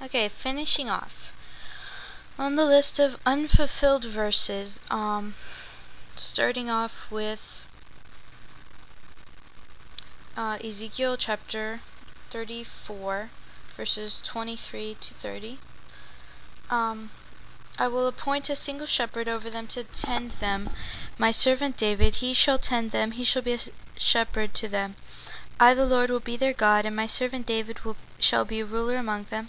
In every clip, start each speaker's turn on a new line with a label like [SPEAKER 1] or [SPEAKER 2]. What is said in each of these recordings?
[SPEAKER 1] Okay, finishing off. On the list of unfulfilled verses, starting off with Ezekiel chapter 34, verses 23 to 30. I will appoint a single shepherd over them to tend them. My servant David, he shall tend them, he shall be a shepherd to them. I, the Lord, will be their God, and my servant David shall be a ruler among them.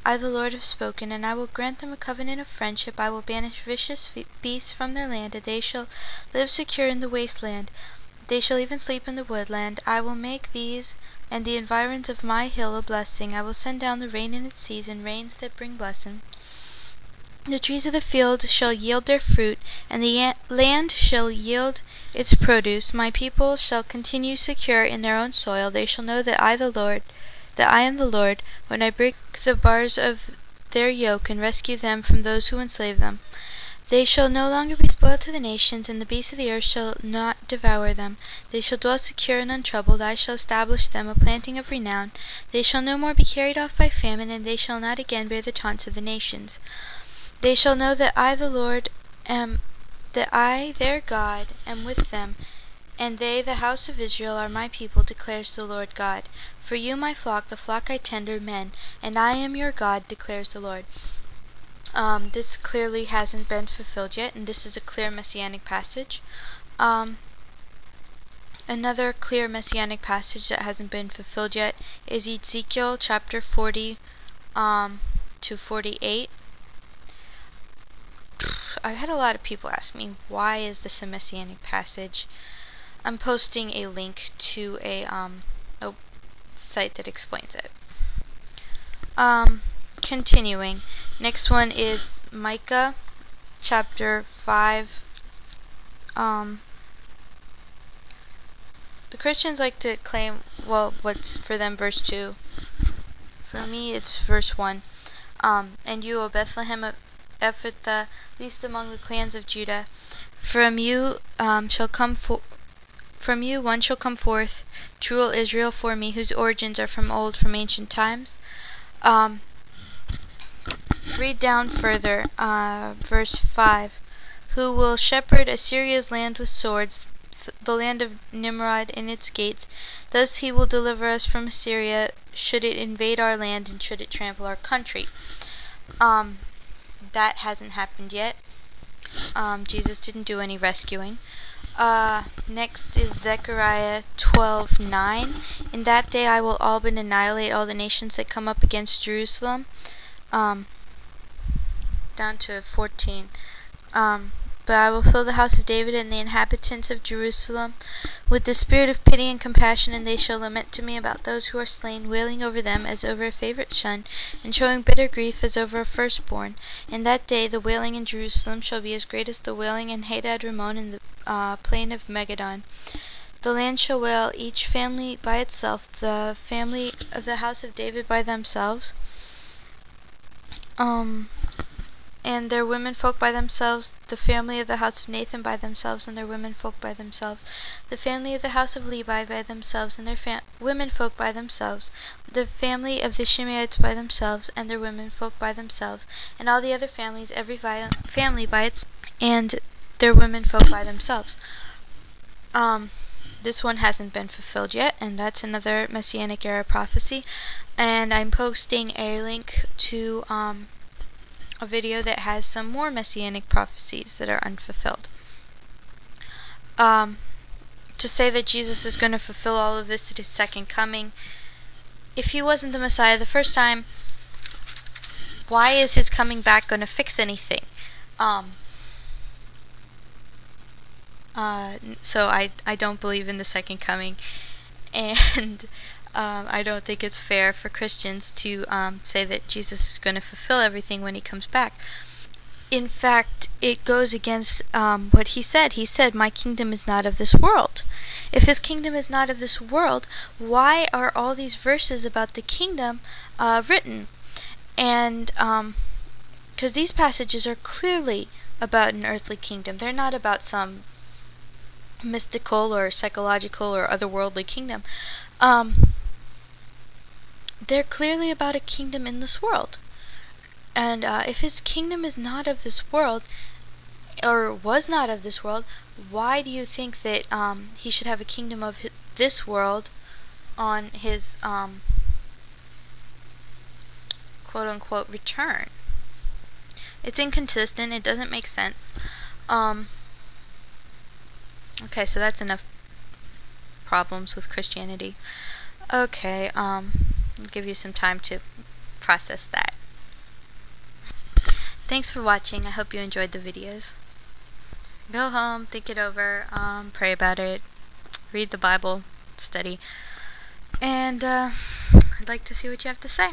[SPEAKER 1] I, the Lord, have spoken, and I will grant them a covenant of friendship. I will banish vicious beasts from their land, and they shall live secure in the wasteland. They shall even sleep in the woodland. I will make these and the environs of my hill a blessing. I will send down the rain in its season, rains that bring blessing. The trees of the field shall yield their fruit, and the land shall yield its produce. My people shall continue secure in their own soil. They shall know that I am the Lord, when I break the bars of their yoke and rescue them from those who enslave them. They shall no longer be spoiled to the nations, and the beasts of the earth shall not devour them. They shall dwell secure and untroubled. I shall establish them a planting of renown. They shall no more be carried off by famine, and they shall not again bear the taunts of the nations. They shall know that I, the Lord, that I, their God, am with them, and they, the house of Israel, are my people, declares the Lord God. For you, my flock, the flock I tend, are men, and I am your God, declares the Lord. This clearly hasn't been fulfilled yet, and this is a clear messianic passage. Another clear messianic passage that hasn't been fulfilled yet is Ezekiel chapter 40 to 48. I've had a lot of people ask me, why is this a messianic passage? I'm posting a link to a site that explains it. Continuing. Next one is Micah chapter 5. The Christians like to claim, well, what's for them verse 2. For me, it's verse 1. And you, O Bethlehem of Ephrathah, least among the clans of Judah, from you one shall come forth to rule Israel for me, whose origins are from old, from ancient times. Read down further, verse 5. Who will shepherd Assyria's land with swords, the land of Nimrod and its gates. Thus he will deliver us from Assyria, should it invade our land and should it trample our country. That hasn't happened yet. Jesus didn't do any rescuing. Next is Zechariah 12:9. In that day I will all but annihilate all the nations that come up against Jerusalem. Down to 14. But I will fill the house of David and the inhabitants of Jerusalem with the spirit of pity and compassion, and they shall lament to me about those who are slain, wailing over them as over a favorite son, and showing bitter grief as over a firstborn. In that day the wailing in Jerusalem shall be as great as the wailing in Hadad Rimmon in the plain of Megiddon. The land shall wail, each family by itself, the family of the house of David by themselves, and their women folk by themselves, the family of the house of Nathan by themselves, and their women folk by themselves, the family of the house of Levi by themselves, and their women folk by themselves, the family of the Shimeites by themselves, and their women folk by themselves, and all the other families, every family by its, and their women folk by themselves. This one hasn't been fulfilled yet, and that's another Messianic era prophecy, and I'm posting a link to a video that has some more Messianic prophecies that are unfulfilled. To say that Jesus is going to fulfill all of this at his second coming, if he wasn't the Messiah the first time, why is his coming back going to fix anything? So I don't believe in the second coming, and I don't think it's fair for Christians to say that Jesus is going to fulfill everything when he comes back. In fact, it goes against what he said. He said, my kingdom is not of this world. If his kingdom is not of this world, why are all these verses about the kingdom written? And because these passages are clearly about an earthly kingdom. They're not about some mystical or psychological or otherworldly kingdom. They're clearly about a kingdom in this world. And if his kingdom is not of this world, or was not of this world, why do you think that he should have a kingdom of this world on his quote-unquote return? It's inconsistent. It doesn't make sense. Okay, so that's enough problems with Christianity. Okay, I'll give you some time to process that. Thanks for watching. I hope you enjoyed the videos. Go home, think it over, pray about it, read the Bible, study, and I'd like to see what you have to say.